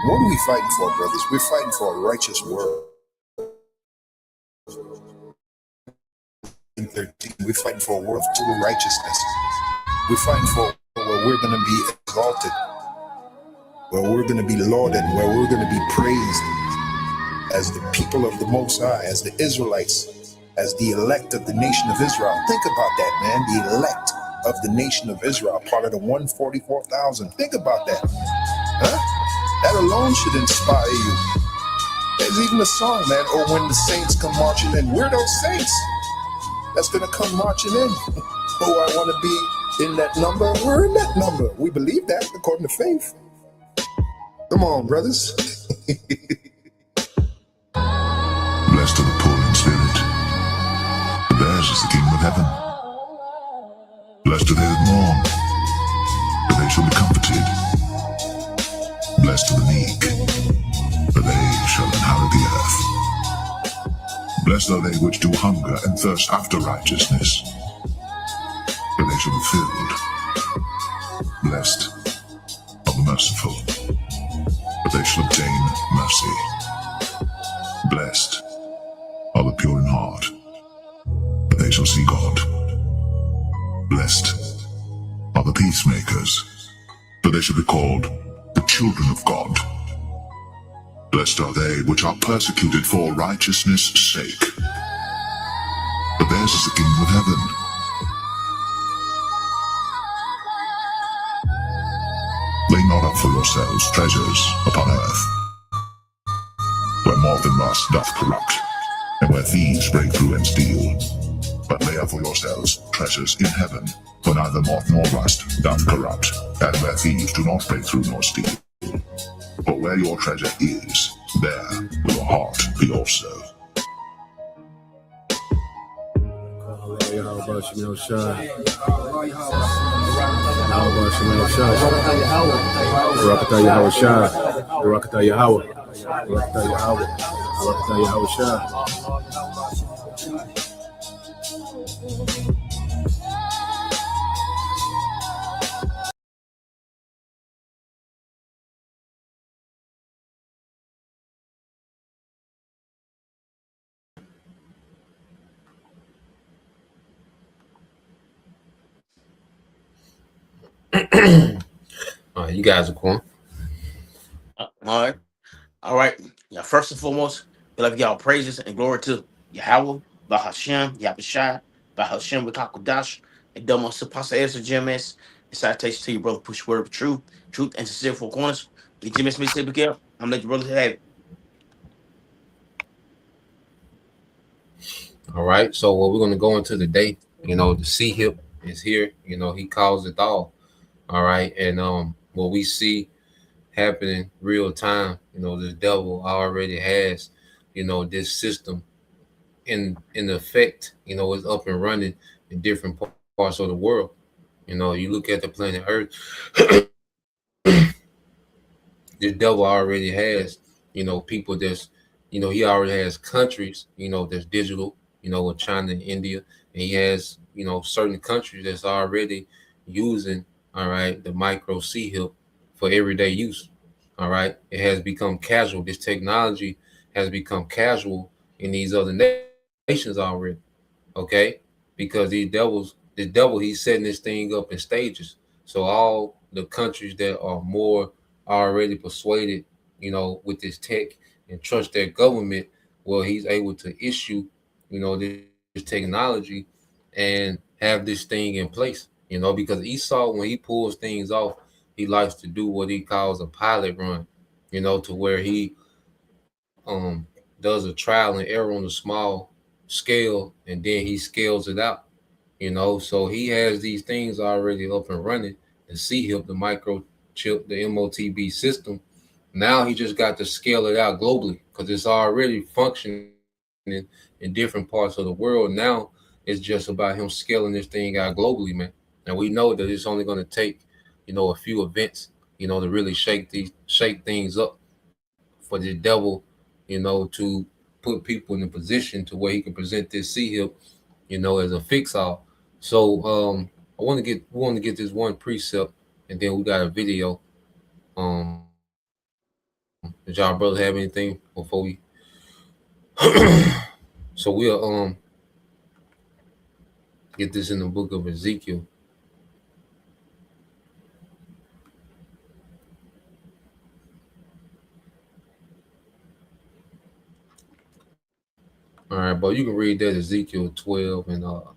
What are we fighting for, brothers? We're fighting for a righteous world. In 13, we're fighting for a world of total righteousness. We're fighting for where we're going to be exalted, where we're going to be lauded, where we're going to be praised as the people of the Most High, as the Israelites, as the elect of the nation of Israel. Think about that, man. The elect of the nation of Israel, part of the 144,000. Think about that. Huh? That alone should inspire you. There's even a song, man. Oh, when the saints come marching in. We're those saints that's going to come marching in. Oh, I want to be in that number. We're in that number. We believe that according to faith. Come on, brothers. Blessed are the poor in spirit, for theirs is the kingdom of heaven. Blessed are they that mourn, for they shall be comforted. Blessed are the meek, for they shall inherit the earth. Blessed are they which do hunger and thirst after righteousness, for they shall be filled. Blessed are the merciful, for they shall obtain mercy. Blessed are the pure in heart, for they shall see God. Blessed are the peacemakers, for they shall be called the children of God. Blessed are they which are persecuted for righteousness' sake, for theirs is the kingdom of heaven. Lay not up for yourselves treasures upon earth, where moth and rust doth corrupt, and where thieves break through and steal. But lay up for yourselves treasures in heaven, where neither moth nor rust doth corrupt, and where thieves do not break through nor steal. For where your treasure is, there will your heart be also. All right, you guys are cool. All right. Yeah, first and foremost, we love y'all praises and glory to Yahweh, Bahashem, Yabashai, Bahashem, Wikakodash, and Domo Sapasa Ezra GMS. And citation to your brother, push word of truth and sincere four corners. The GMS may say, Miguel, I'm letting your brother have it. All right, so what we're going to go into today, the C hip is here. He causeth all. All right, and what we see happening real time, the devil already has, this system in effect, is up and running in different parts of the world. You look at the planet Earth, the devil already has, people that's, he already has countries, that's digital, with China and India, and he has, certain countries that's already using, all right, the micro C hip for everyday use. All right, it has become casual. This technology has become casual in these other nations already. Okay, because the devil, he's setting this thing up in stages. So all the countries that are more already persuaded, with this tech and trust their government, well, he's able to issue, this technology and have this thing in place. Because Esau, when he pulls things off, he likes to do what he calls a pilot run, to where he does a trial and error on a small scale, and then he scales it out. So he has these things already up and running. The C-HIP, the microchip, the MOTB system. Now he just got to scale it out globally because it's already functioning in different parts of the world. Now it's just about him scaling this thing out globally, man. And we know that it's only going to take, a few events, to really shake things up for the devil, to put people in a position to where he can present this C-HIP, as a fix-all. So we want to get this one precept, and then we got a video Did y'all brother have anything before we? So we'll get this in the book of Ezekiel. All right, but you can read that Ezekiel 12 and hold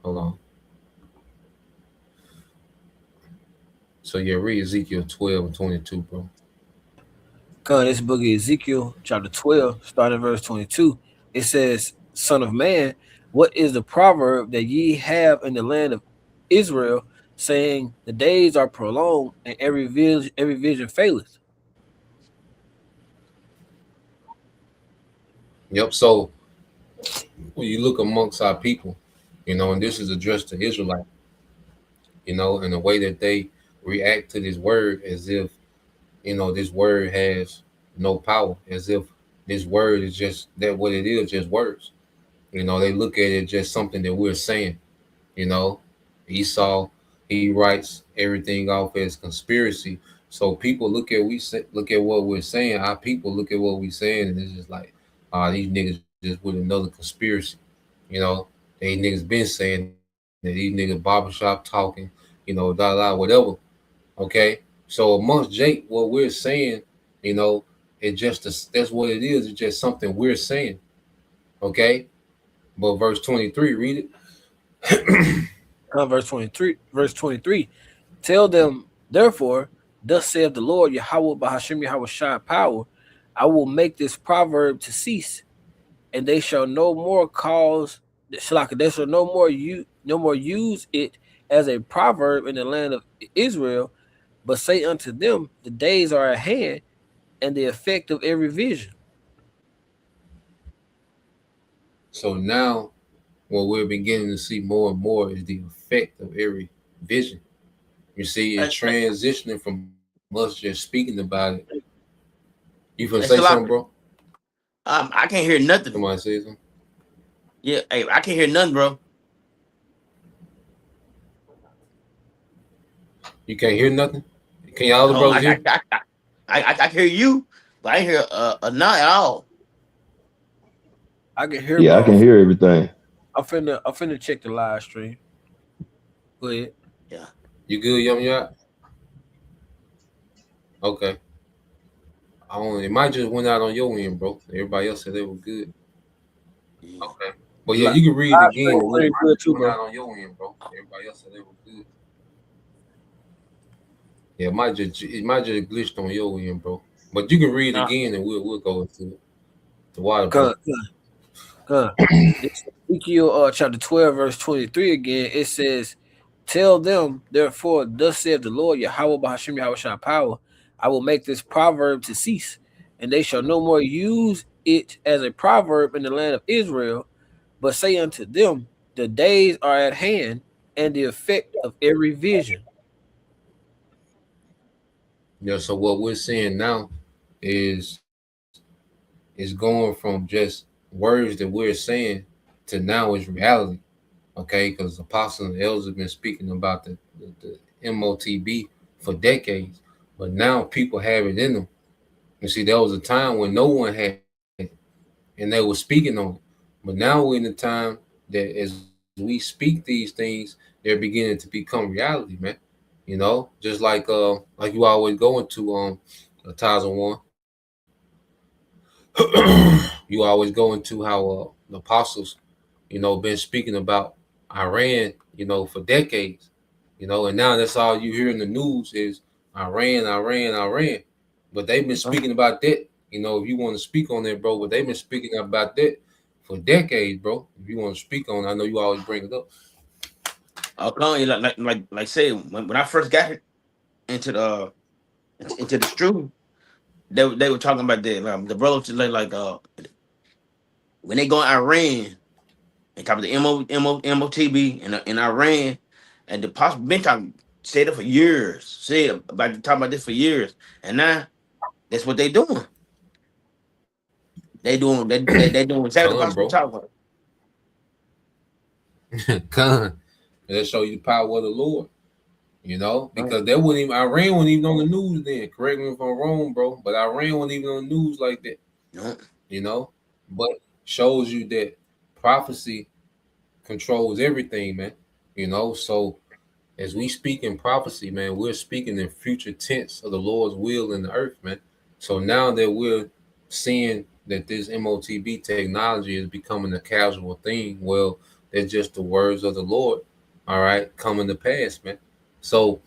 on. So yeah, read Ezekiel 12 and 22, bro. This book of Ezekiel, chapter 12, starting verse 22. It says, Son of man, what is the proverb that ye have in the land of Israel, saying, the days are prolonged, and every vision faileth? Yep. So when you look amongst our people, and this is addressed to Israelite, and the way that they react to this word as if, this word has no power, as if this word is just that what it is, just words. They look at it just something that we're saying. You know, Esau, he writes everything off as conspiracy. So people look at what we're saying. Our people look at what we're saying, and it's just like, these niggas just with another conspiracy. You know, they niggas been saying that these niggas barbershop talking, da da whatever. Okay, so amongst Jake, what we're saying, you know, that's what it is. It's just something we're saying. Okay, but verse 23, read it. Verse 23. Tell them, therefore, thus saith the Lord, Yahweh Bahashim Yahweh Shai power, I will make this proverb to cease, and they shall no more they shall no more use it as a proverb in the land of Israel, but say unto them, the days are at hand, and the effect of every vision. So now, what we're beginning to see more and more is the effect of every vision. You see, it's Hey, transitioning from us just speaking about it. You finna say something, still bro? out. I can't hear Somebody nothing. say something? Yeah, hey, I can't hear nothing, bro. You can't hear nothing? Can y'all other No, brothers hear? I can hear you, but I ain't hear not at all. I can hear, Yeah, I but can hear everything. I'm finna check the live stream. Go ahead. Yeah, You good, Yum Yacht? Okay. It might just went out on your end, bro. Everybody else said they were good. yeah. Okay. But yeah, Li- you can read it Live again. stream It pretty might good just too, went bro. out on your end, bro. Everybody else said they were good. Yeah, it might just glitched on your end, bro. But you can read it No, again, and we'll go into the water, bro. Con, con. This Ezekiel chapter 12, verse 23 again. It says, Tell them, therefore, thus saith the Lord, Yahweh Bahashim Yahweh Shai power, I will make this proverb to cease, and they shall no more use it as a proverb in the land of Israel, but say unto them, the days are at hand, and the effect of every vision. Yeah. So what we're seeing now is going from just words that we're saying to now is reality. Okay, because apostles and elders have been speaking about the MOTB for decades, but now people have it in them. You see, there was a time when no one had it, and they were speaking on it. But now we're in a time that as we speak these things, they're beginning to become reality, man. Just like you always go into a thousand one. You always go into how the apostles, been speaking about Iran, for decades, and now that's all you hear in the news is Iran, Iran, Iran. But they've been huh? speaking about that, if you want to speak on that, bro, but they've been speaking about that for decades, bro. If you want to speak on it, I know you always bring it up. Okay, like say when I first got into the stream, they were talking about that. The brothers like when they go in Iran and talk about the MOTB in Iran, and the possible been talking said it for years, said about talking about this for years, and now that's what they doing. They doing exactly what the Con, possible bro. talking about. Con. That show you the power of the Lord. You know, because that wouldn't even Iran wasn't even on the news then. Correct me if I'm wrong, bro. But Iran wasn't even on the news like that. No. You know, but shows you that prophecy controls everything, man. You know, so as we speak in prophecy, man, we're speaking in future tense of the Lord's will in the earth, man. So now that we're seeing that this MOTB technology is becoming a casual thing, well, it's just the words of the Lord, all right, coming to pass, man. So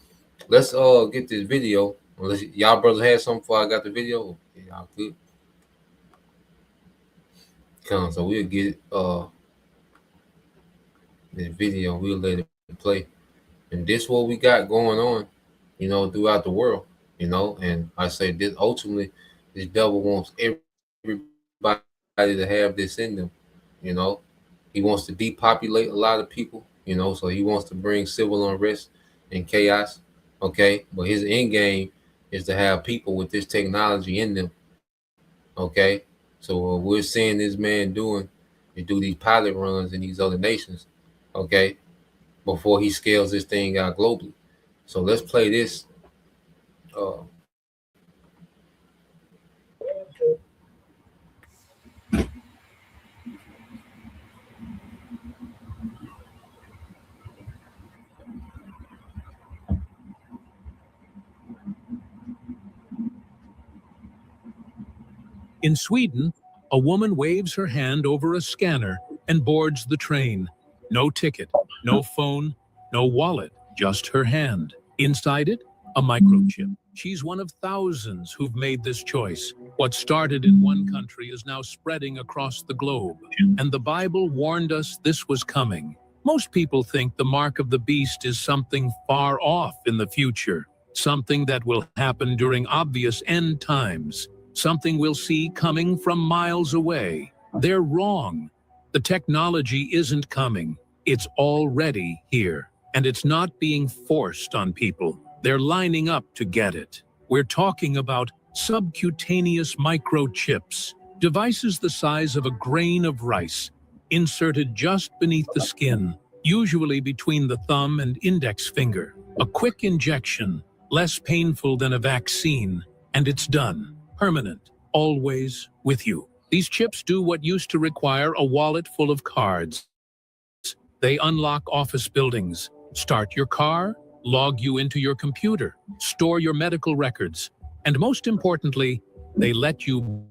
let's get this video. Unless y'all brothers had something before I got the video. Y'all good. Come, so we'll get this video, we'll let it play. And this what we got going on, you know, throughout the world, you know. And I say this ultimately, this devil wants everybody to have this in them, you know. He wants to depopulate a lot of people, you know, so he wants to bring civil unrest and chaos, okay. But his end game is to have people with this technology in them, okay. So what we're seeing this man doing is do these pilot runs in these other nations, okay, before he scales this thing out globally. So let's play this. Uh, In Sweden, a woman waves her hand over a scanner and boards the train. No ticket, no phone, no wallet, just her hand. Inside it, a microchip. She's one of thousands who've made this choice. What started in one country is now spreading across the globe. And the Bible warned us this was coming. Most people think the mark of the beast is something far off in the future, something that will happen during obvious end times, something we'll see coming from miles away. They're wrong. The technology isn't coming. It's already here. And it's not being forced on people. They're lining up to get it. We're talking about subcutaneous microchips, devices the size of a grain of rice, inserted just beneath the skin, usually between the thumb and index finger. A quick injection, less painful than a vaccine, and it's done. Permanent, always with you. These chips do what used to require a wallet full of cards. They unlock office buildings, start your car, log you into your computer, store your medical records, and most importantly, they let you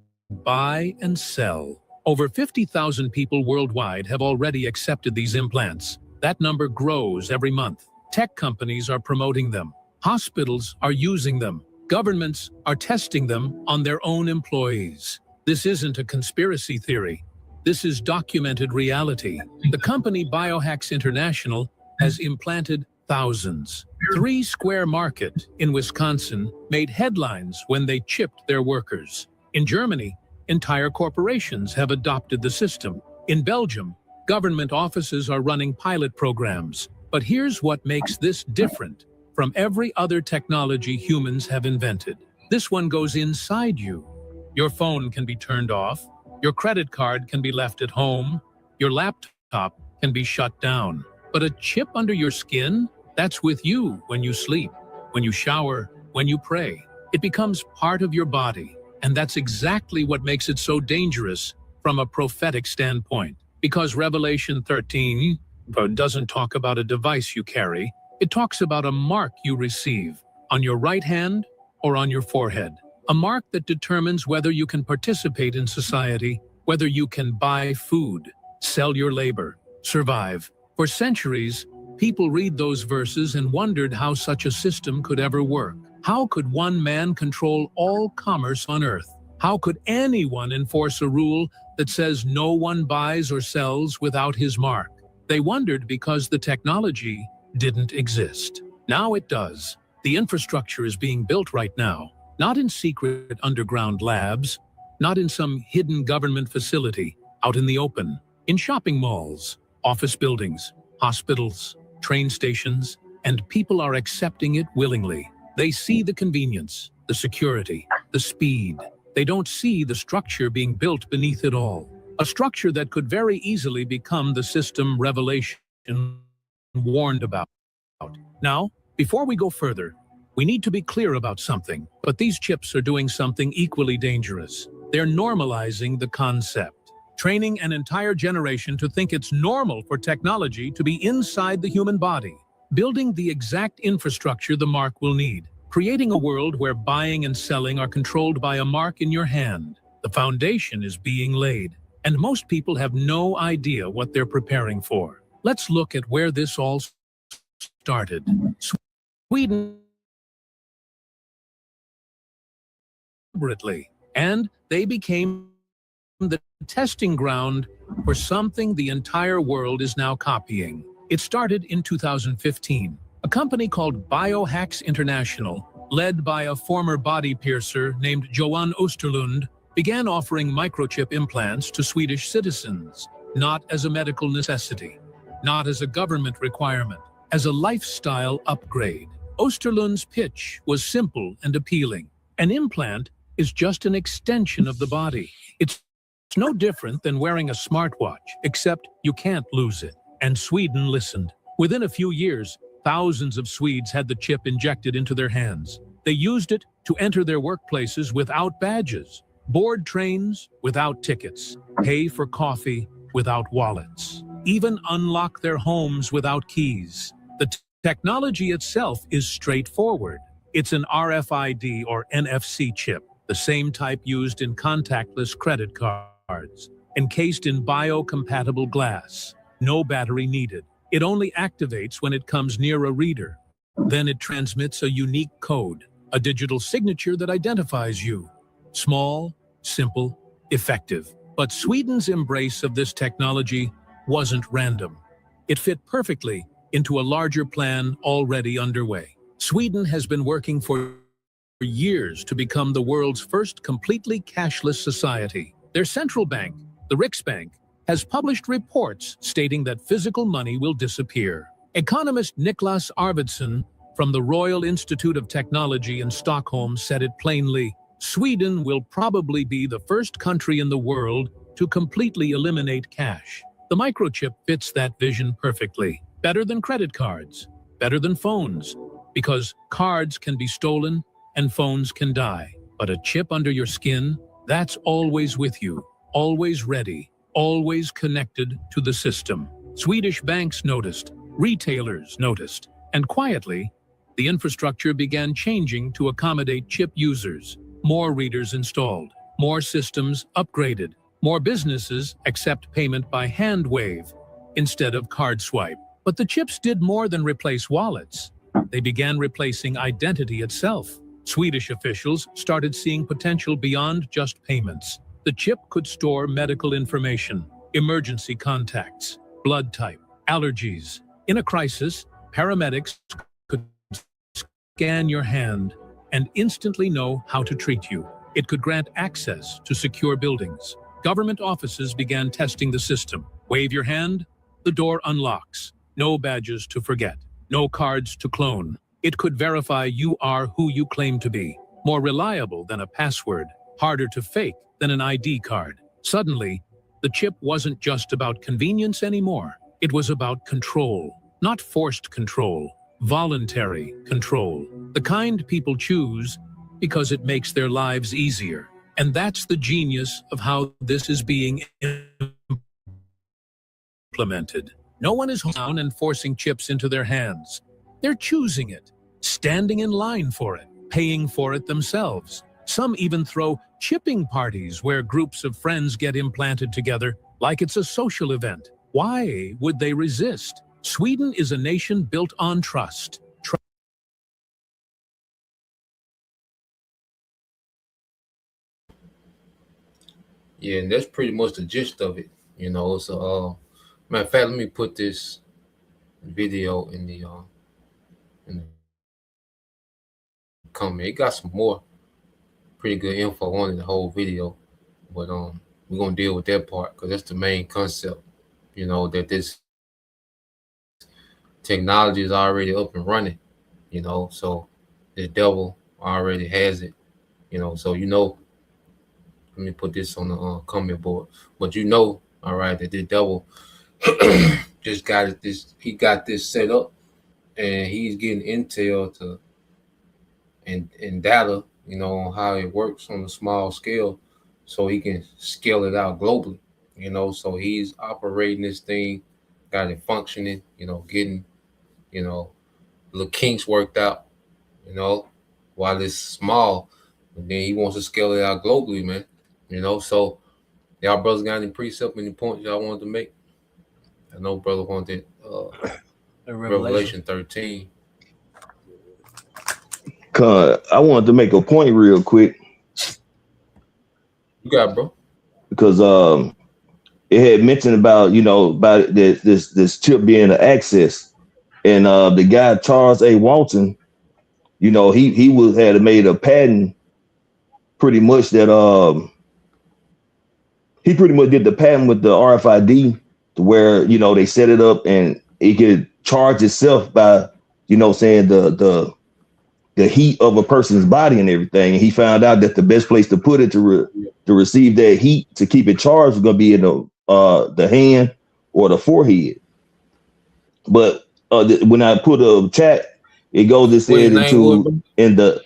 buy and sell. Over 50,000 people worldwide have already accepted these implants. That number grows every month. Tech companies are promoting them. Hospitals are using them. Governments are testing them on their own employees. This isn't a conspiracy theory. This is documented reality. The company Biohacks International has implanted thousands. 3 Square Market in Wisconsin made headlines when they chipped their workers. In Germany, entire corporations have adopted the system. In Belgium, government offices are running pilot programs. But here's what makes this different from every other technology humans have invented. This one goes inside you. Your phone can be turned off. Your credit card can be left at home. Your laptop can be shut down. But a chip under your skin, that's with you when you sleep, when you shower, when you pray. It becomes part of your body. And that's exactly what makes it so dangerous from a prophetic standpoint. Because Revelation 13 doesn't talk about a device you carry. It talks about a mark you receive on your right hand or on your forehead. A mark that determines whether you can participate in society, whether you can buy food, sell your labor, survive. For centuries, people read those verses and wondered how such a system could ever work. How could one man control all commerce on earth? How could anyone enforce a rule that says no one buys or sells without his mark? They wondered because the technology didn't exist. Now it does. The infrastructure is being built right now, not in secret underground labs, not in some hidden government facility, out in the open, in shopping malls, office buildings, hospitals, train stations, and people are accepting it willingly. They see the convenience, the security, the speed. They don't see the structure being built beneath it all. A structure that could very easily become the system Revelation warned about. Now, Before we go further, we need to be clear about something, but these chips are doing something equally dangerous. They're normalizing the concept, training an entire generation to think it's normal for technology to be inside the human body, building the exact infrastructure the mark will need, creating a world where buying and selling are controlled by a mark in your hand. The foundation is being laid, and most people have no idea what they're preparing for. Let's look at where this all started. Sweden, deliberately, and they became the testing ground for something the entire world is now copying. It started in 2015. A company called Biohacks International, led by a former body piercer named Johan Osterlund, began offering microchip implants to Swedish citizens, not as a medical necessity, not as a government requirement, as a lifestyle upgrade. Osterlund's pitch was simple and appealing. An implant is just an extension of the body. It's no different than wearing a smartwatch, except you can't lose it. And Sweden listened. Within a few years, thousands of Swedes had the chip injected into their hands. They used it to enter their workplaces without badges, board trains without tickets, pay for coffee without wallets, even unlock their homes without keys. The technology itself is straightforward. It's an RFID or NFC chip, the same type used in contactless credit cards, encased in biocompatible glass. No battery needed. It only activates when it comes near a reader. Then it transmits a unique code, a digital signature that identifies you. Small, simple, effective. But Sweden's embrace of this technology wasn't random. It fit perfectly into a larger plan already underway. Sweden has been working for years to become the world's first completely cashless society. Their central bank, the Riksbank, has published reports stating that physical money will disappear. Economist Niklas Arvidsson from the Royal Institute of Technology in Stockholm said it plainly: Sweden will probably be the first country in the world to completely eliminate cash. The microchip fits that vision perfectly. Better than credit cards, better than phones, because cards can be stolen and phones can die. But a chip under your skin, that's always with you, always ready, always connected to the system. Swedish banks noticed, retailers noticed, and quietly, the infrastructure began changing to accommodate chip users. More readers installed, more systems upgraded, more businesses accept payment by hand wave instead of card swipe. But the chips did more than replace wallets. They began replacing identity itself. Swedish officials started seeing potential beyond just payments. The chip could store medical information, emergency contacts, blood type, allergies. In a crisis, paramedics could scan your hand and instantly know how to treat you. It could grant access to secure buildings. Government offices began testing the system. Wave your hand, the door unlocks. No badges to forget, no cards to clone. It could verify you are who you claim to be. More reliable than a password, harder to fake than an ID card. Suddenly, the chip wasn't just about convenience anymore. It was about control, not forced control, voluntary control. The kind people choose because it makes their lives easier. And that's the genius of how this is being implemented. No one is down and forcing chips into their hands. They're choosing it, standing in line for it, paying for it themselves. Some even throw chipping parties where groups of friends get implanted together like it's a social event. Why would they resist? Sweden is a nation built on trust. Yeah, and that's pretty much the gist of it. So matter of fact, let me put this video in the comment. It got some more pretty good info on it, the whole video. But we're gonna deal with that part because that's the main concept. That this technology is already up and running. So the devil already has it. So let me put this on the comment board. But all right, that the devil just got it. He got this set up and he's getting intel to and data, on how it works on a small scale, so he can scale it out globally. So he's operating this thing, got it functioning. Getting you know the kinks worked out. You know, while it's small, and then he wants to scale it out globally, man. So y'all brothers got any precept, any points y'all wanted to make? I know brother wanted The Revelation. Revelation 13. I wanted to make a point real quick You got it, bro. because it had mentioned about about this chip being an access, and the guy Charles A. Walton, he was had made a patent pretty much that he pretty much did the patent with the RFID to where they set it up and it could charge itself by saying the heat of a person's body and everything. And he found out that the best place to put it to receive that heat to keep it charged was going to be in the hand or the forehead. But when I put a chat, it goes and What his said name was, bro?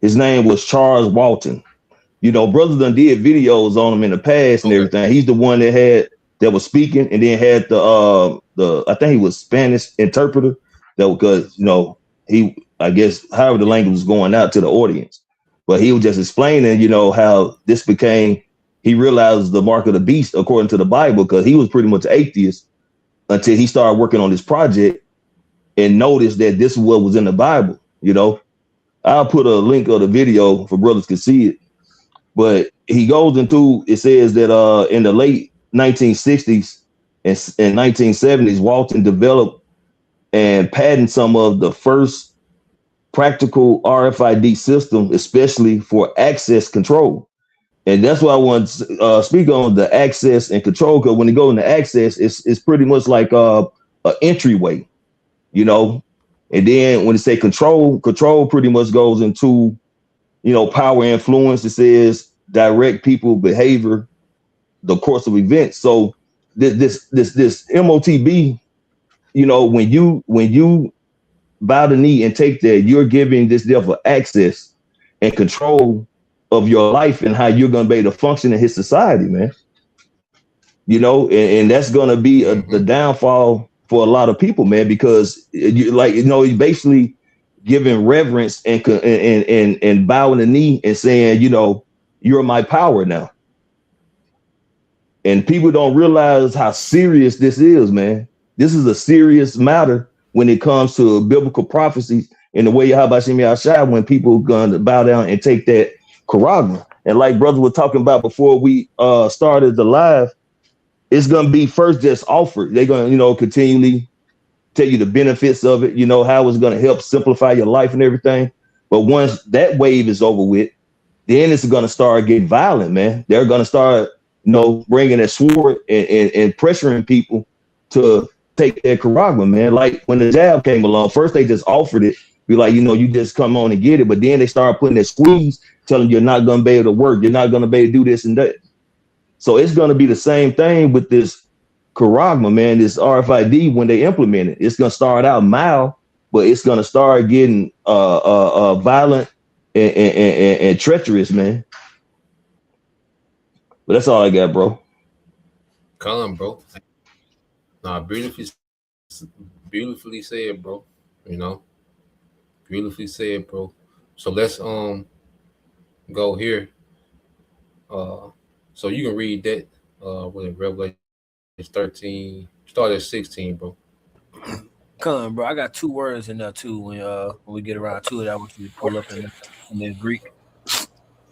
his name was Charles Walton. Brothers done did videos on him in the past and Okay. everything. He's the one that was speaking, and then had the I think he was Spanish interpreter that because he, I guess, however the language was going out to the audience, but he was just explaining how this became. He realized the mark of the beast according to the Bible because he was pretty much atheist until he started working on this project and noticed that this is what was in the Bible. I'll put a link of the video for brothers to see it. But he goes into, it says that in the late 1960s and 1970s, Walton developed and patented some of the first practical RFID system, especially for access control. And that's why I want to speak on the access and control, because when you go into access, it's pretty much like an entryway, And then when you say control pretty much goes into power influence. It says direct people behavior, the course of events. So this MOTB, when you bow the knee and take that, you're giving this devil access and control of your life and how you're going to be able to function in his society, man. And that's going to be the downfall for a lot of people, man, because you basically giving reverence and bowing the knee and saying, you're my power now. And people don't realize how serious this is, man. This is a serious matter when it comes to biblical prophecies and the way Yahabashim Yahshai, when people are going to bow down and take that charagma. And like brother was talking about before we started the live, it's going to be first just offered. They're going to, continually tell you the benefits of it, how it's going to help simplify your life and everything. But once that wave is over with, then it's going to start getting violent, man. They're going to start, bringing a sword and pressuring people to take their charagma, man. Like when the jab came along, first they just offered it, be like, you just come on and get it. But then they started putting that squeeze, telling you you're not going to be able to work. You're not going to be able to do this and that. So it's going to be the same thing with this charagma, man, this RFID when they implement it. It's going to start out mild, but it's going to start getting violent and treacherous, man. But that's all I got, bro. Come, bro. Nah, beautifully said, bro. Beautifully said, bro. So let's go here. So you can read that with Revelation 13. Start at 16, bro. Come, bro. I got two words in there too. When we get around to it, I want you to pull up in the Greek.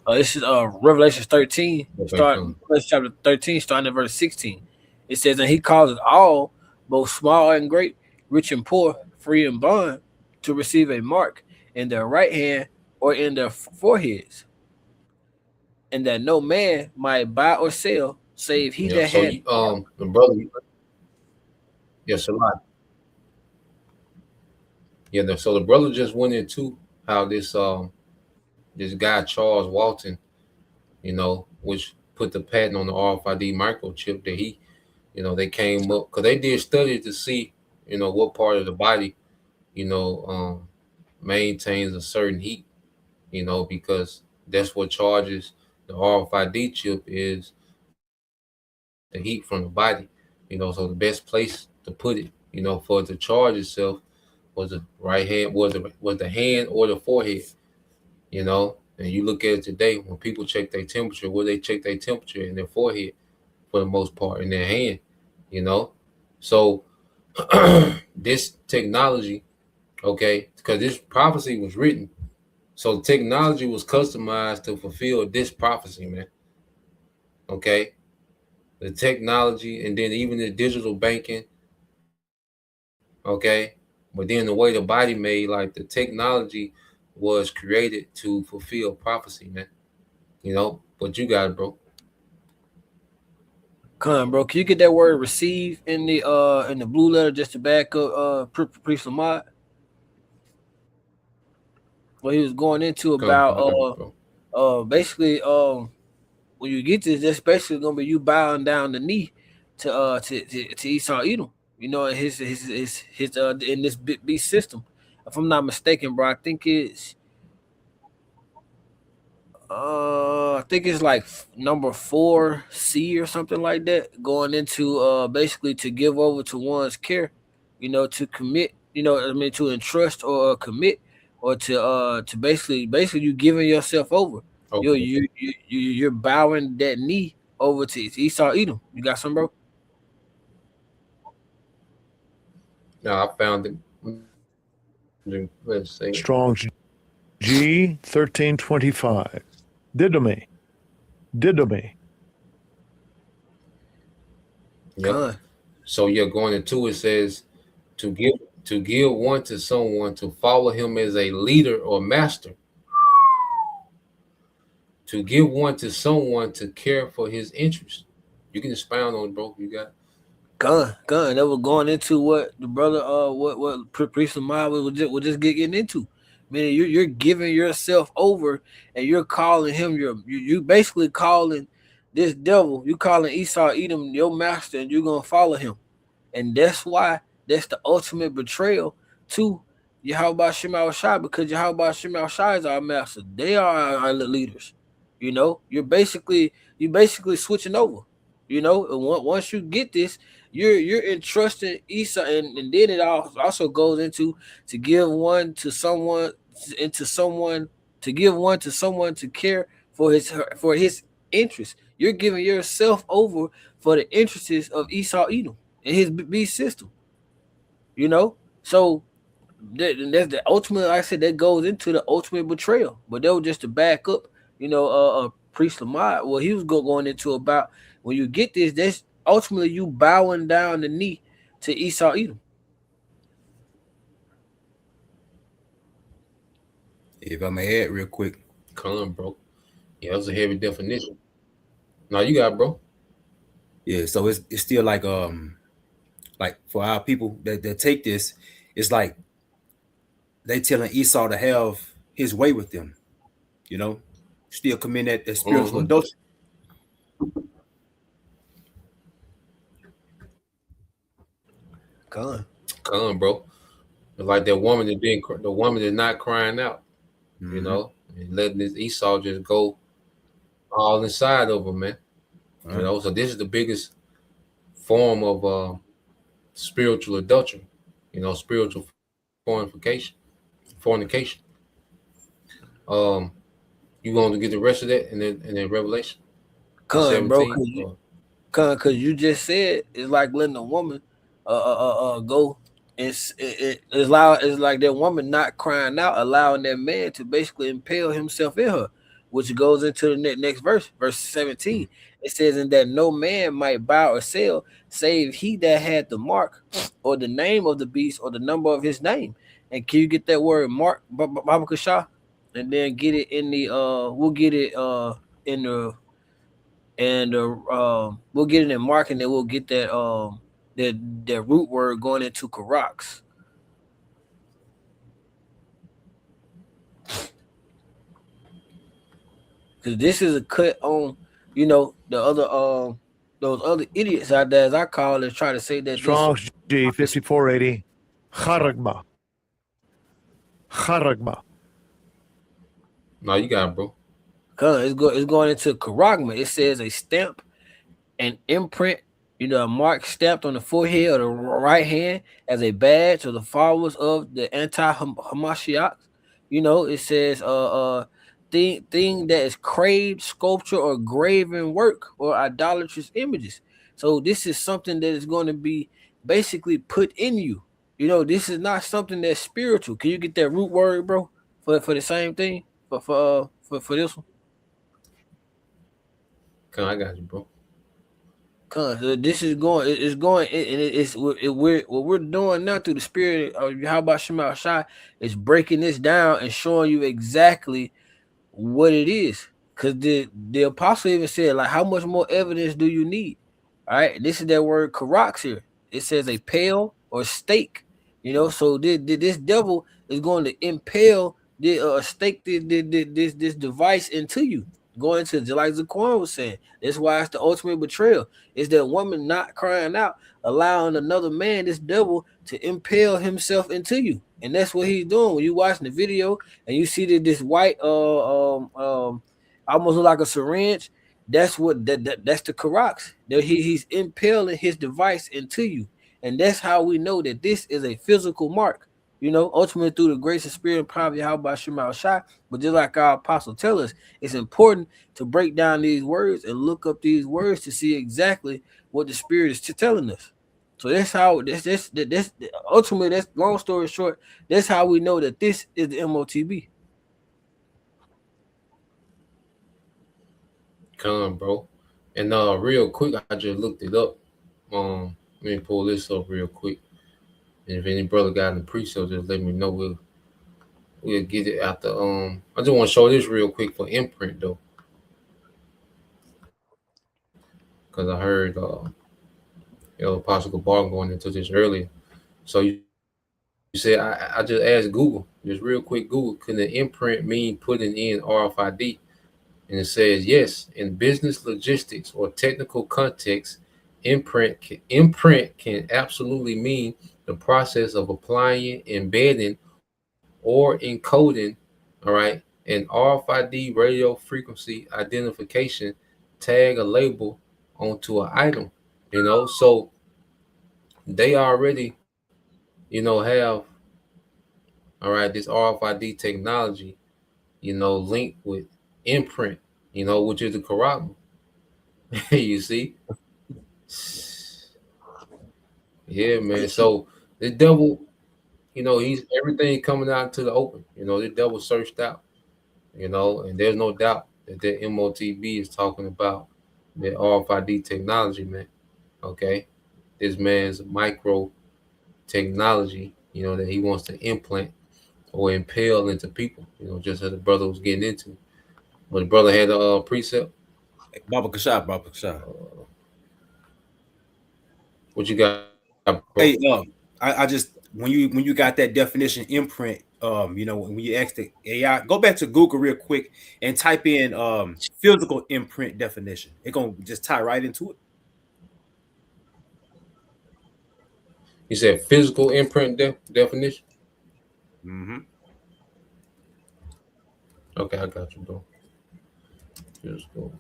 This is Revelation 13, Revelation chapter 13, starting at verse 16. It says, and he causes all, both small and great, rich and poor, free and bond, to receive a mark in their right hand or in their foreheads, and that no man might buy or sell, save he that So had. the brother, yes, a lot. Yeah, so the brother just went into how this guy Charles Walton, which put the patent on the RFID microchip that they came up because they did studies to see, what part of the body you know, maintains a certain heat, you know, because that's what charges the RFID chip is the heat from the body, you know. So the best place to put it, you know, for it to charge itself was the right hand, was the hand or the forehead, you know. And you look at it today when people check their temperature, where they check their temperature in their forehead for the most part, in their hand, you know. So this technology, okay, because this prophecy was written, so the technology was customized to fulfill this prophecy, man. Okay, the technology, and then even the digital banking, okay, but then the way the body made, like the technology was created to fulfill prophecy, man. You know, but you got it, bro. Come on, bro. Can you get that word receive in the blue letter just to back up Priest Lamont? What he was going into about Bro. basically when you get this, that's basically gonna be you bowing down the knee to Esau Edom. You know, his in this beast system. If I'm not mistaken, bro, I think it's like number 4C or something like that, going into basically to give over to one's care, you know, to commit, you know, I mean to entrust or commit, or to basically you giving yourself over. You're Okay. you're bowing that knee over to Esau Edom. You got some, bro? Now I found it. Let's see. Strong's G 1325. Didomi. Didomi. Yep. Con. So you're going into it says to give one to someone, to follow him as a leader or master, to give one to someone to care for his interests. You can expound on it, bro. You got it. Gun. That was going into what the brother, what Priest Lamar was just getting into. Meaning you're giving yourself over, and you're calling him you basically calling this devil. You calling Esau Edom your master, and you're gonna follow him. And that's why that's the ultimate betrayal to Yahweh Shema Shai, because Yahweh Shema Shai is our master. They are our leaders. You know, you basically switching over. You know, and once you get this, you're entrusting Esau, and then it also goes into to give one to someone, into someone to give one to someone to care for his interests. You're giving yourself over for the interests of Esau Edom and his beast system. You know, so that's the ultimate. Like I said, that goes into the ultimate betrayal. But that was just to back up, you know, Priest Lamont. Well, he was going into about when you get this, that's ultimately you bowing down the knee to Esau Edom. If I may add real quick. Come on, bro. Yeah, that's a heavy definition. Now you got it, bro. Yeah, so it's still like for our people that take this, it's like they telling Esau to have his way with them, you know, still committing that spiritual Mm-hmm. adultery. Gone. Come on, bro. It's like that woman that being the woman that's not crying out, you Mm-hmm. know, and letting this Esau just go all inside of him, man. You know, so this is the biggest form of spiritual adultery, you know, spiritual fornication. Um, you going to get the rest of that and then Revelation in Con, bro, 17? cause you just said it's like letting a woman go, and it's like that woman not crying out, allowing that man to basically impale himself in her, which goes into the next verse 17. It says, "And that no man might buy or sell, save he that had the mark, or the name of the beast, or the number of his name." And can you get that word mark, Baba Kasha, and then get it in the we'll get it in the and we'll get it in Mark, and then we'll get that root word going into Karax. Because this is a cut on, you know, the other those other idiots out there, as I call it, try to say that this Strong's G 5480. Charagma. Charagma. No, you got it, bro. It's going into charagma. It says a stamp, an imprint, a mark stamped on the forehead or the right hand as a badge of the followers of the anti-Hamashiach. It says thing that is craved, sculpture, or graven work or idolatrous images. So this is something that is going to be basically put in you. This is not something that's spiritual. Can you get that root word, bro? For the same thing? For this one? Come, I got you, bro. Cause this is going, it's going, and we're what we're doing now through the spirit of how about Shema Shai is breaking this down and showing you exactly what it is. Cause the apostle even said, like, how much more evidence do you need? All right, this is that word karax here. It says a pale or stake. So this devil is going to impale the stake this device into you. Going to, just like Zaquan was saying, that's why it's the ultimate betrayal. Is that woman not crying out, allowing another man, this devil, to impale himself into you, and that's what he's doing. When you watching the video and you see that this white almost look like a syringe, that's what that's the karax. That he's impaling his device into you, and that's how we know that this is a physical mark. Ultimately through the grace and spirit and power of Yahweh Shema Shai. But just like our apostle tell us, it's important to break down these words and look up these words to see exactly what the spirit is telling us. So that's how this ultimately, that's long story short, that's how we know that this is the MOTB. Come, bro. And real quick, I just looked it up. Let me pull this up real quick. And if any brother got in the pre-show, just let me know. We'll get it out the I just want to show this real quick for imprint though, because I heard Apostle Gabar going into this earlier. So you said I just asked Google, just real quick, Google, can the imprint mean putting in RFID? And it says yes. In business logistics or technical context, imprint can absolutely mean the process of applying, embedding, or encoding, all right, an RFID radio frequency identification tag or label onto an item. So they already, have, all right, this RFID technology, linked with imprint, which is the corral. You see? Yeah, man. So the devil, he's everything coming out to the open. The devil searched out, and there's no doubt that the MOTB is talking about the RFID technology, man. Okay. This man's micro technology, that he wants to implant or impale into people, just as the brother was getting into. But the brother had a precept. Baba Kasha. What you got, bro? Hey, I just when you got that definition imprint, when you ask the AI, go back to Google real quick and type in physical imprint definition. It's gonna just tie right into it. You said physical imprint definition? Mm-hmm. Okay, I got you, bro. Physical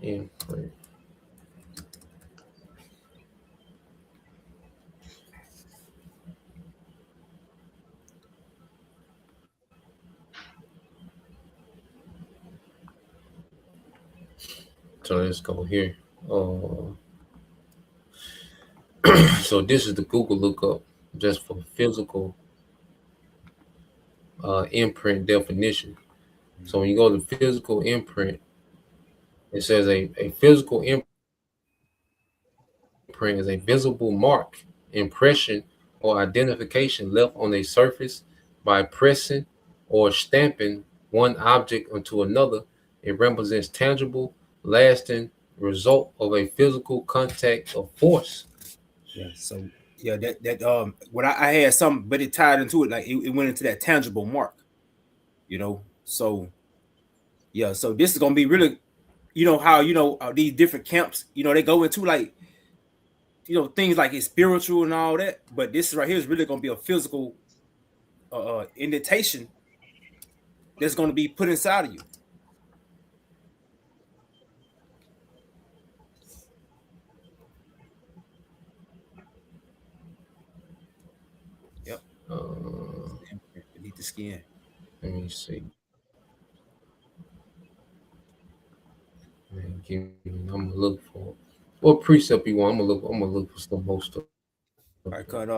imprint. So let's go here. So this is the Google lookup just for physical imprint definition. So when you go to physical imprint, it says a physical imprint is a visible mark, impression, or identification left on a surface by pressing or stamping one object onto another. It represents tangible, lasting result of a physical contact of force. Yeah. So yeah, that what I had some, but it tied into it, like it went into that tangible mark. So yeah, so this is gonna be really, how these different camps, they go into like things like it's spiritual and all that, but this right here is really gonna be a physical indentation that's going to be put inside of you. Yep. Beneath the skin. Let me see. Man, I'm gonna look for what precept you want. I'm gonna look for some more stuff. All right, cut.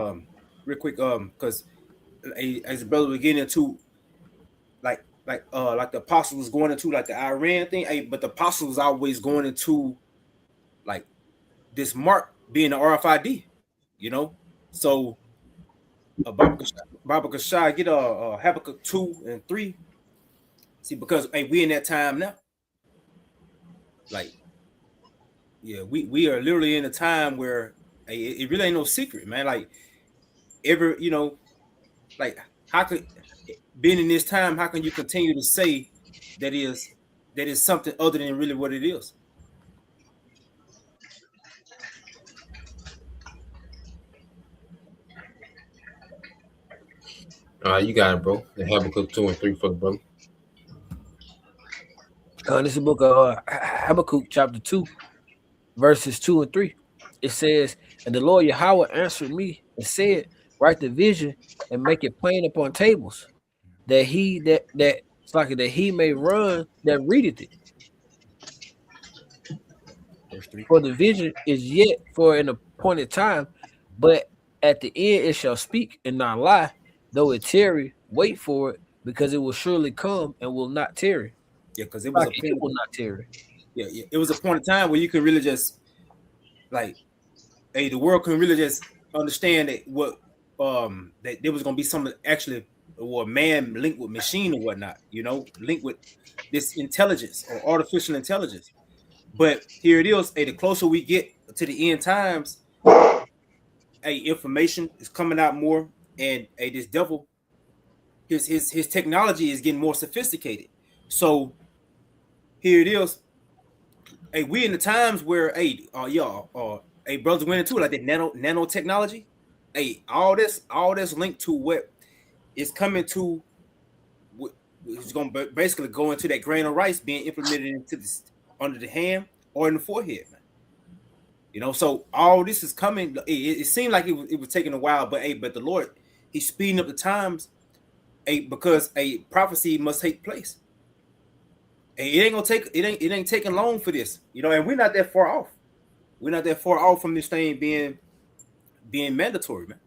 Real quick, because as the brother was getting into like the apostles was going into like the Iran thing, but the apostles was always going into like this mark being the RFID, you know. So Baba Kashai get Habakkuk 2 and 3. See, because we in that time now. Like, yeah, we are literally in a time where it really ain't no secret, man. Like like how could being in this time, how can you continue to say that is something other than really what it is? You got it, bro. The Habakkuk 2 and 3 for the brother. This is the book of Habakkuk chapter 2, verses 2 and 3. It says, "And the Lord Yahweh answered me and said, write the vision and make it plain upon tables, that he may run that readeth it. Verse 3. For the vision is yet for an appointed time, but at the end it shall speak and not lie. Though it tarry, wait for it, because it will surely come and will not tarry." Yeah, because it was it will not tarry. Yeah, it was a point of time where you could really just like, the world can really just understand that that there was gonna be some actually or man linked with machine or whatnot, linked with this intelligence or artificial intelligence. But here it is, the closer we get to the end times, information is coming out more, and this devil, his technology is getting more sophisticated. So here it is. We in the times where brothers went into like that nanotechnology. All this linked to what is coming to, it's going to basically go into that grain of rice being implemented into this under the hand or in the forehead, man. So all this is coming. It seemed like it was taking a while, but the Lord, He's speeding up the times, because a prophecy must take place. And it ain't taking long for this, and we're not that far off. We're not that far off from this thing being mandatory, man.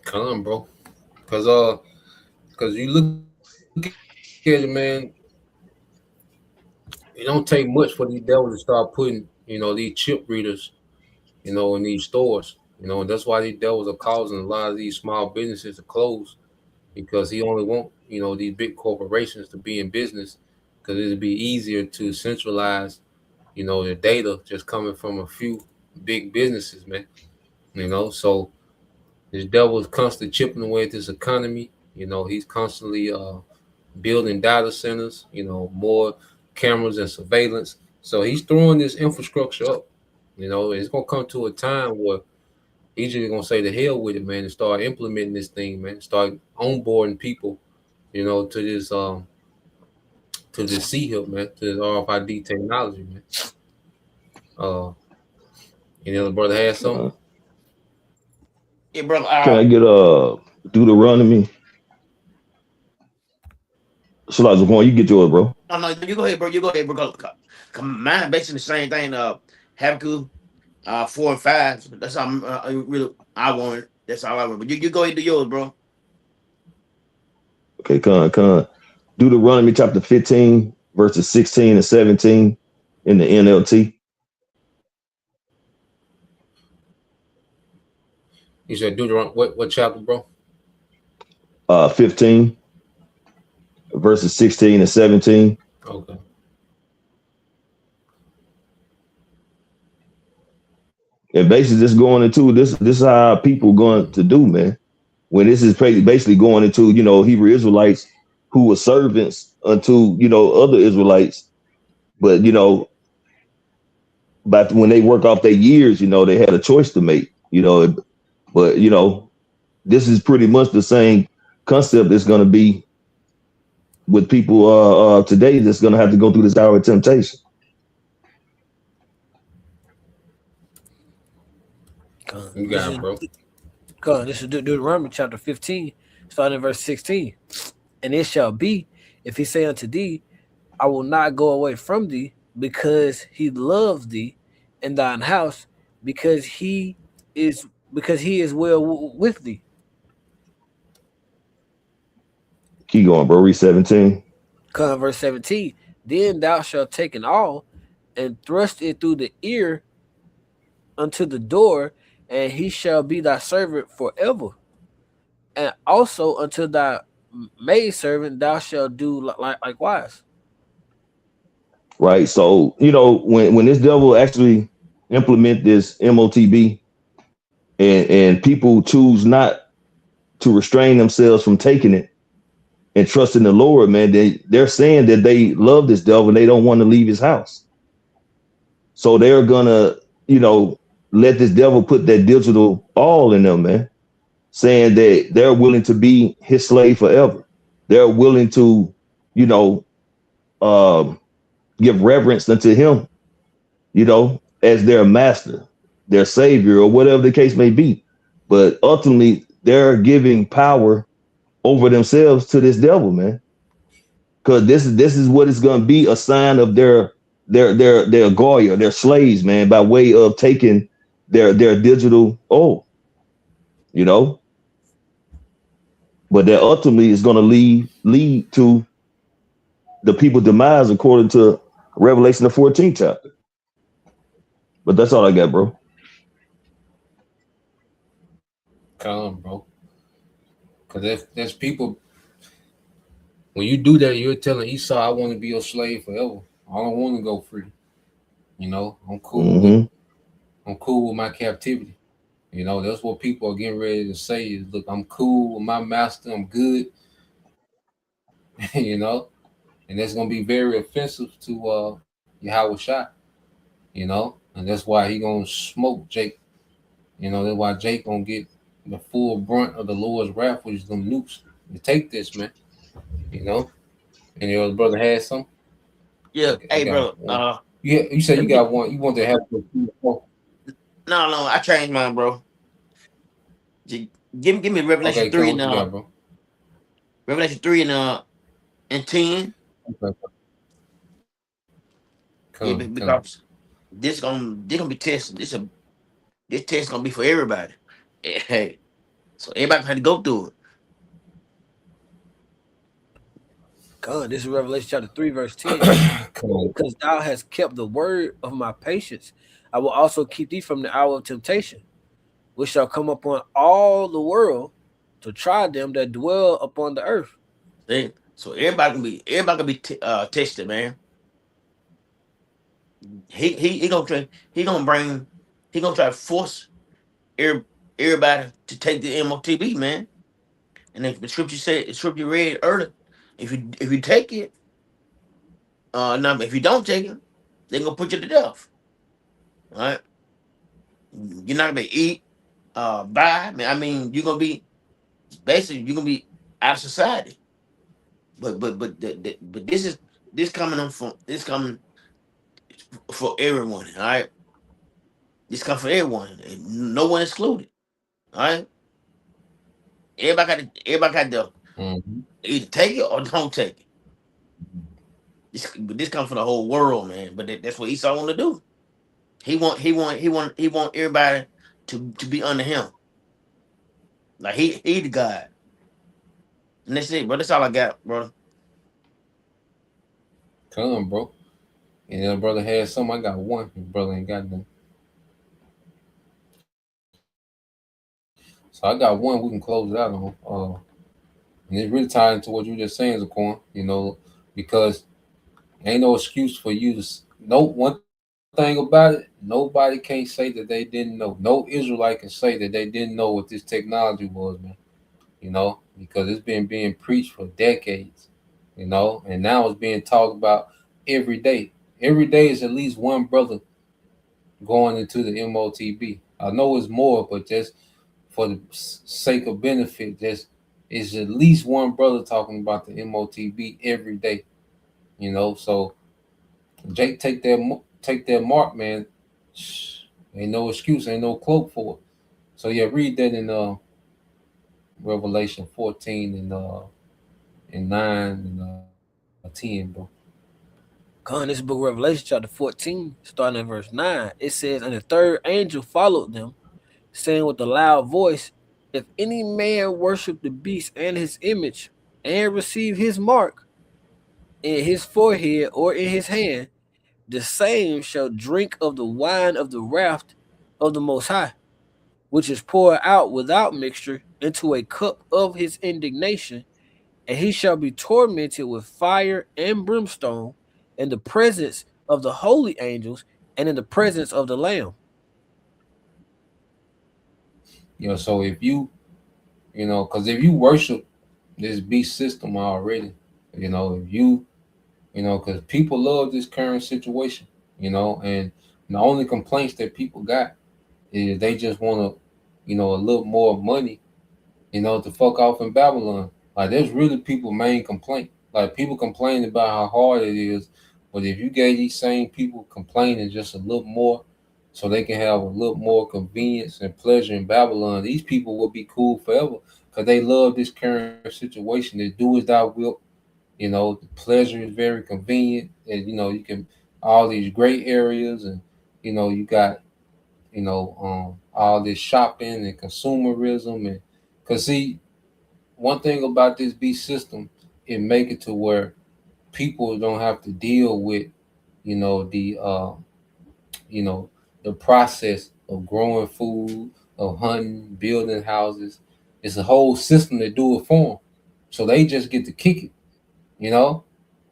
Come on, bro. Cause you look at it, man. It don't take much for these devils to start putting, these chip readers, in these stores. And that's why these devils are causing a lot of these small businesses to close, because he only want, these big corporations to be in business, because it'd be easier to centralize, the data just coming from a few big businesses, man. So this devil is constantly chipping away at this economy. He's constantly building data centers, more cameras and surveillance. So he's throwing this infrastructure up. It's gonna come to a time where he's just gonna say the hell with it, man, and start implementing this thing, man. Start onboarding people, to this C-HIP, man, to this RFID technology, man. Any other brother has something? Yeah, brother. Can I get Deuteronomy? So like, you get yours, bro. No, you go ahead, bro. You go ahead, bro. Mine basically the same thing. Habakkuk 4 and 5. That's all I want. That's all I want. But you go ahead and do yours, bro. Okay, come. Deuteronomy chapter 15, verses 16 and 17 in the NLT. You said Deuteronomy, what chapter, bro? 15, verses 16 and 17. Okay. And basically just going into this is how people going to do, man. When this is basically going into, Hebrew Israelites who were servants unto, other Israelites. But, but when they work off their years, they had a choice to make. You know, but this is pretty much the same concept that's going to be with people today that's going to have to go through this hour of temptation. You This got is it, bro. Deuteronomy chapter 15, starting in verse 16. And it shall be, if he say unto thee, I will not go away from thee, because he loves thee, in thine house, because he is well with thee. Keep going, bro. Read 17. Verse 17. Then thou shalt take an awl and thrust it through the ear unto the door, and he shall be thy servant forever. And also unto thy maidservant thou shalt do likewise. Right. So, when this devil actually implement this MOTB, and people choose not to restrain themselves from taking it and trusting the Lord, man, they're saying that they love this devil and they don't want to leave his house. So they're gonna, let this devil put that digital all in them, man, saying that they're willing to be his slave forever. They're willing to, you know, um, give reverence unto him, as their master, their savior, or whatever the case may be. But ultimately, they're giving power over themselves to this devil, man. Because this is what it's gonna be, a sign of their Goya, their slaves, man, by way of taking their digital you know. But that ultimately is gonna lead to the people's demise according to Revelation the 14th chapter. But that's all I got, bro. Come, bro. Because if there's people, when you do that, you're telling Esau, I want to be your slave forever. I don't want to go free. I'm cool with Mm-hmm. my captivity. That's what people are getting ready to say is, look, I'm cool with my master. I'm good. you know, and that's gonna be very offensive to Yahweh Shai. And that's why he gonna smoke Jake. That's why Jake gonna get the full brunt of the Lord's wrath, which is them nukes. You take this, man. You know, and your other brother has some. Yeah, I hey, got bro. one. Yeah, you said Let you me get. got one. You want to have oh, No, I changed mine, bro. Give me Revelation okay, three come and what you got, bro. Revelation 3 and 10. Okay, Yeah, come. because this gonna be tested. This test gonna be for everybody. Hey, so everybody had to go through it. This is Revelation chapter 3, verse 10. come. Because thou hast kept the word of my patience, I will also keep thee from the hour of temptation, which shall come upon all the world to try them that dwell upon the earth. See? So everybody gonna be tested, man. He gonna try he gonna try to force every, everybody to take the MOTB, man. And if the scripture read earlier, if you take it, now if you don't take it, they're gonna put you to death. All right, you're not gonna be eat, buy. You're gonna be basically you're gonna be out of society. But this coming for everyone. All right, this comes for everyone, and no one excluded. All right, everybody got to Mhm. either take it or don't take it. This comes for the whole world, man. But that's what Esau want to do. He want everybody to be under him. Like he the God. And that's it, bro. That's all I got, bro. Come, bro. And your brother has some. I got one. Your brother ain't got none. So I got one. We can close it out on. And it's really tied into what you were just saying, Zaquan. Because ain't no excuse for you to know one thing about it. Nobody can't say that they didn't know. No Israelite can say that they didn't know what this technology was, man. Because it's been being preached for decades. And now it's being talked about every day. Every day is at least one brother going into the MOTB. I know it's more, but just for the sake of benefit, just it's at least one brother talking about the MOTB every day. So Jake take that mark, man. Ain't no excuse, ain't no cloak for it. So yeah, read that in Revelation 14 and 9 and 10, bro. Con, this book of Revelation, chapter 14, starting at verse 9, it says, "And the third angel followed them, saying with a loud voice, If any man worship the beast and his image, and receive his mark in his forehead or in his hand, the same shall drink of the wine of the wrath of the Most High, which is poured out without mixture into a cup of his indignation, and he shall be tormented with fire and brimstone in the presence of the holy angels and in the presence of the Lamb." So because if you worship this beast system already, if you, because people love this current situation, and the only complaints that people got is they just want to, a little more money, to fuck off in Babylon. Like that's really people's main complaint. Like people complain about how hard it is, but if you gave these same people complaining just a little more, so they can have a little more convenience and pleasure in Babylon, these people will be cool forever because they love this current situation. They do as thou wilt. The pleasure is very convenient, and you can all these great areas, and you got all this shopping and consumerism, and because see, one thing about this beast system, it make it to where people don't have to deal with you know the uh you know the process of growing food, of hunting, building houses. It's a whole system that do it for them, so they just get to kick it. you know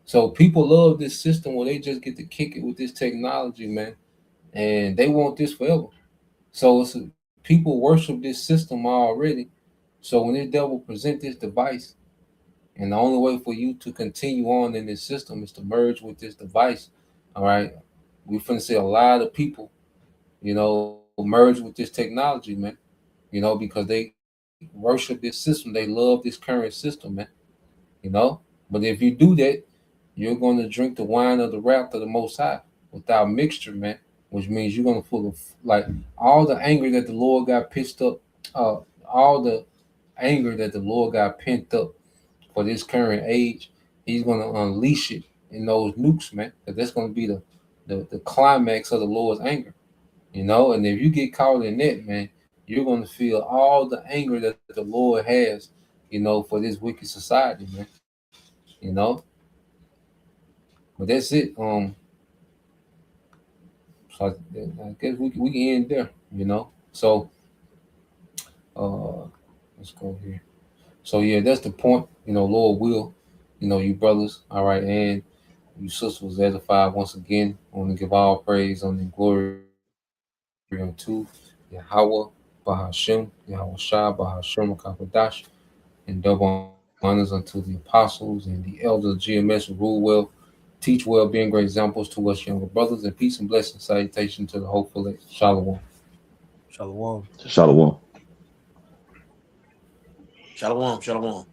so people love this system where they just get to kick it with this technology, man, and they want this forever. So people worship this system already. So when this devil present this device, and the only way for you to continue on in this system is to merge with this device. All right, we finna see a lot of people, merge with this technology, man. Because they worship this system, they love this current system, man. You know, but if you do that, you're going to drink the wine of the wrath of the Most High without mixture, man. Which means you're going to full of like all the anger that the Lord got pissed up, uh, all the anger that the Lord got pent up for this current age. He's going to unleash it in those nukes, man. Because that's going to be the climax of the Lord's anger, And if you get caught in that, man, you're going to feel all the anger that the Lord has, for this wicked society, man. You know, but that's it. So I guess we can end there. So let's go here. So yeah, that's the point. Lord will, you brothers, all right, and you sisters was edified once again. I want to give all praise and glory unto Yahweh, Bahashem, Yahweh Shah, Bahashem, Kakwadash, and double honors unto the apostles and the elders of GMS who rule well, teach well, being great examples to us younger brothers, and peace and blessings. Salutation to the hopeful. Shalom. Shalom. Shalom. Shalom, shalom.